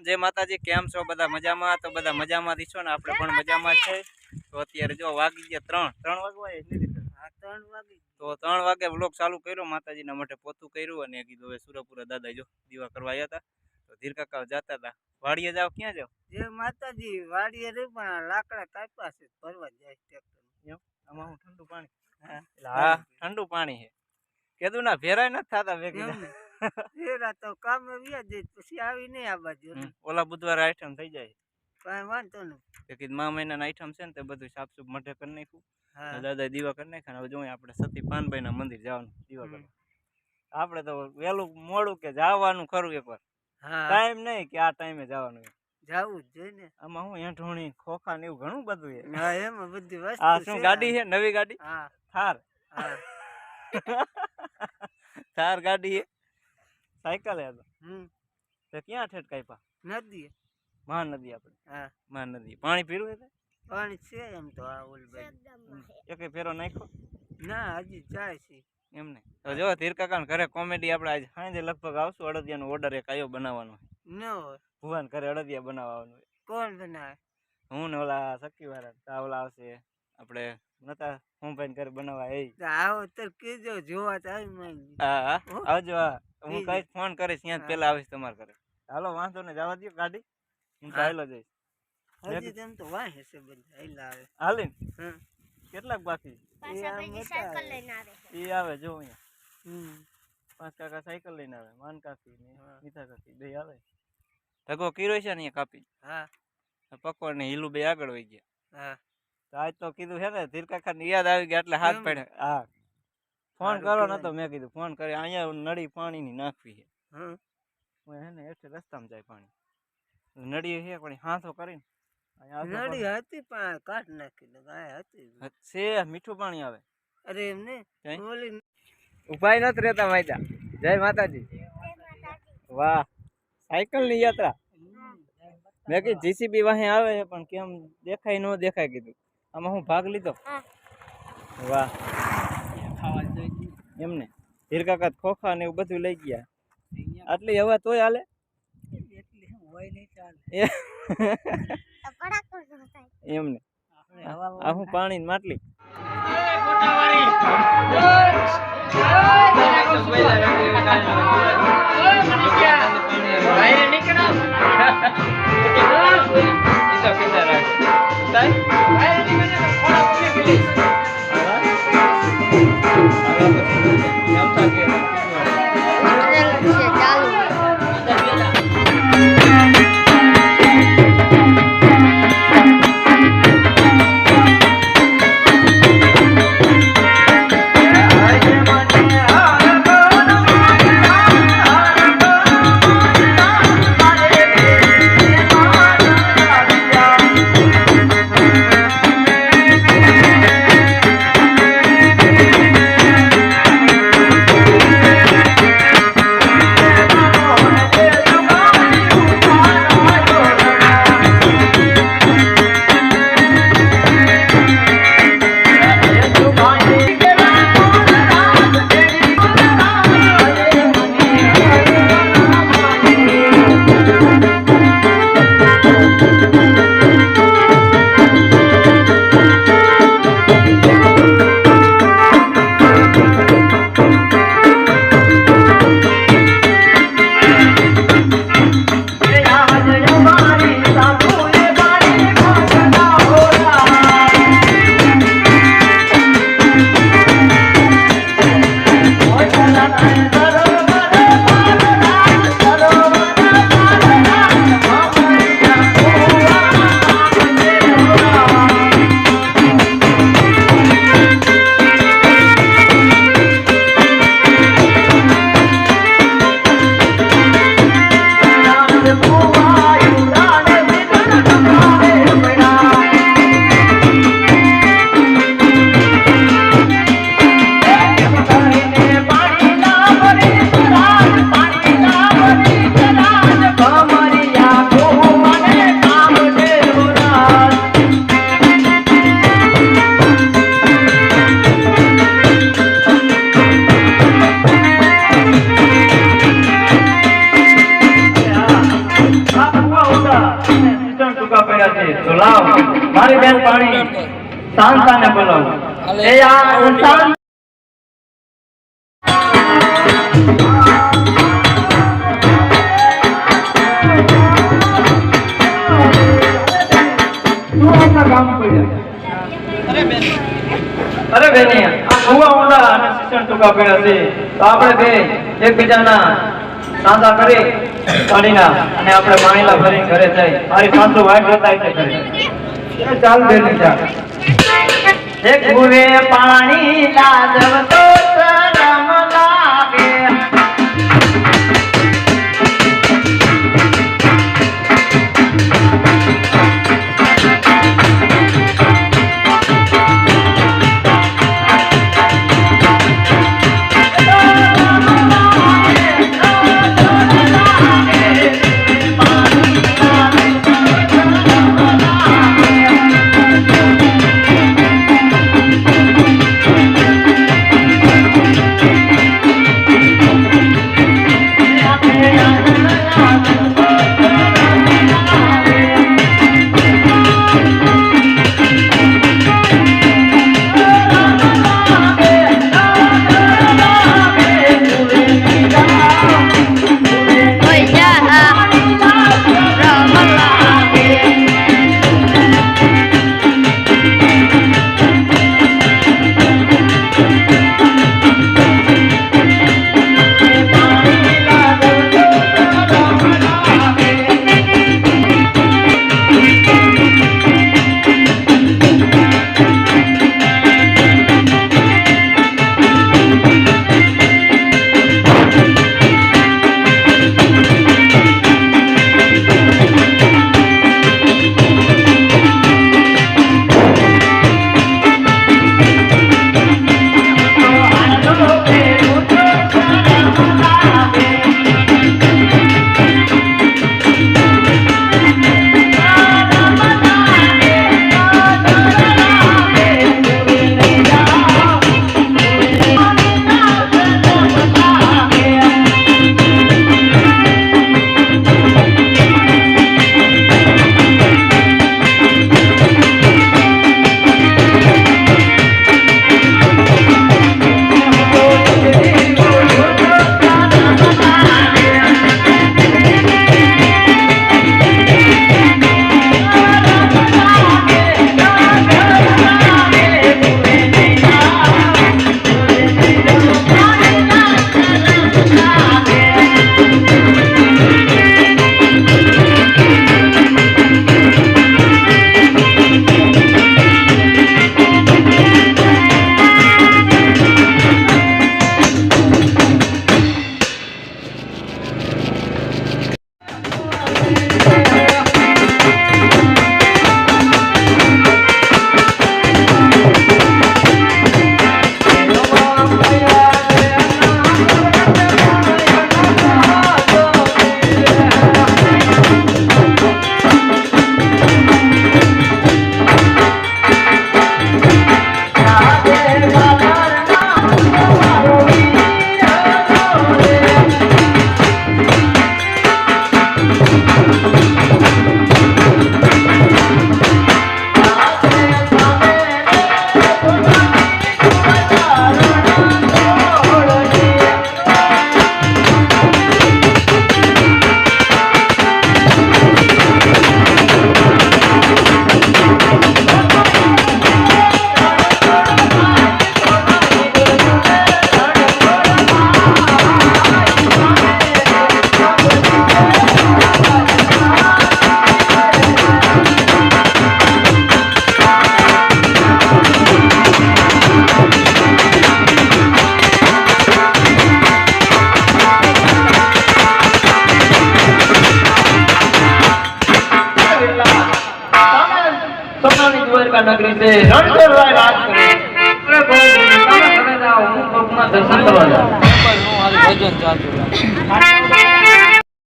जय माताजी केम छो बधा मजामां तो बधा मजामां थी छो ने आपणे पण मजामां छे। तो अत्यारे जो वागी गया 3 वागवा हां 3 वागी तो 3 वागे व्लॉग चालू कर्यो माताजीना मठे पोતું कर्યું અને કીધું હવે સુરપુરા દાદા જો દીવા કરવા આવ્યા હતા તો ધીર કાકા जाता था વાડીએ જાવ ક્યાં જાવ जय माताजी वाડીએ રે પણ લાકડા કાપ્યા છે ભરવા જાય ટ્રેક્ટર એમ આમાં હું ઠંડુ પાણી હા ઠંડુ પાણી છે કીધું ના ભેરાય ન થાતા વેગી ભેરા તો કામે વ્યા જાય પછી આવી નહીં આ બાજુ ઓલા બુધવારે આઈટમ થઈ જાય કાંઈ વાંધો નહીં કે મા મહિનાના આઈટમ છે ને તે બધું સાફસૂફ મઢે કરી નાખ્યું દાદા દીવા કરી નાખ્યા હવે જોઈએ આપણે સતી પાનભાઈના મંદિર જવાનું દીવા કરવા આપણે તો વહેલું મોડું કે જવાનું ખરું એકવાર ટાઈમ નહીં કે આ ટાઈમે જવાનું જાવું જ જોઈએ ને આમાં હું હેઠોણી ખોખા ને એવું ઘણું બધું છે હા એમાં બધી વસ્તુ આ શું ગાડી છે નવી ગાડી હા થાર હા થાર ગાડી છે સાયકલ હે તો ક્યાં ઠેઠ કાપ્યા નદી મહાનદી આપણે હા મહાનદી પાણી પીરું છે પાણી છે એમ તો આ ઓલ બાજુ એક ફેરો નાખ્યો ના હજી જાય છે એમને તો જો ધીર કાકા ઘરે કોમેડી આપણે આજે સાંજે લગભગ આવશું અડદિયાનો ઓર્ડર એક આયો બનાવવાનો ન હોય ભુવન ઘરે અડદિયા બનાવવાનું કોણ બનાવે હું ને ઓલા સખી વાળા ચાવલા આવશે આપણે નતા હું ભાઈ ઘરે બનાવવા એ આવો તો કીજો જોવા તો આવી હા આવજો હું કઈ ફોન કરીશ ત્યાં પેલા આવીશ તમારા ઘરે હાલો વાંધો ને જવા દો ગાડી હું ચાલો જઈશ હજી તેમ તો વાહે છે બધા હાઈલા આવે હાલીન કેટલાક બાકી સાયકલ લઈને આવે એ આવે જો અહીંયા 5 કાકા સાયકલ લઈને આવે માન કાકી ને મીઠા કાકી બે આવે ઢગો કીરો છે ને કાપી હા પકોડ ને હીલું બે આગળ વહી ગયા હા તો આજ તો કીધું છે ને ધીર કાકા ની યાદ આવી ગઈ એટલે હાથ પડે હા ફોન કરો નતો મેં કીધું ફોન કરી અહીંયા નળી પાણી ની નાખવી છે હે ને એટલે રસ્તામાં જાય પાણી નળી છે પણ હાથો કરીને નળી હતી પણ કાઢ નાખી દે ગાય હતી છે મીઠું પાણી આવે અરે એમને ઓલી ઉપાય નત રહેતા માયદા જય માતાજી વાહ સાયકલ ની યાત્રા મેં કીધું જીસીબી વાહે આવે છે પણ કેમ દેખાય ન દેખાય કીધું આમાં હું ભાગ લીધો વાહ એમને ધીર કાકા ખોખા ને એવું બધું લઈ ગયા આટલી હવા તોય હાલે એમને આ હું પાણી ની માટલી શિક્ષણ ટૂંકા પડ્યા છે તો લાવ મારી બેન પાણી શાંતાને બોલાવું એ આ શાંત અરે બેની આ કુવા ઊંડા અને શિક્ષણ ટૂંકા પડ્યા છે તો આપણે બે એકબીજાના સાંધા કરી કાઢીના અને આપણે પાણીલા ભરીને ઘરે જઈ મારી પાછું વાટ જોતા છે ઘરે એ ચાલ બેની ચાલ એક ભૂરે પાણી લાજવતો શરમ લાગે નગરી છે રણછોડરાય રાજ કરે અરે ભાઈ તમે ઘરે જાઓ હું કોકના દર્શન કરવા જાઉં ભજન ચાલતું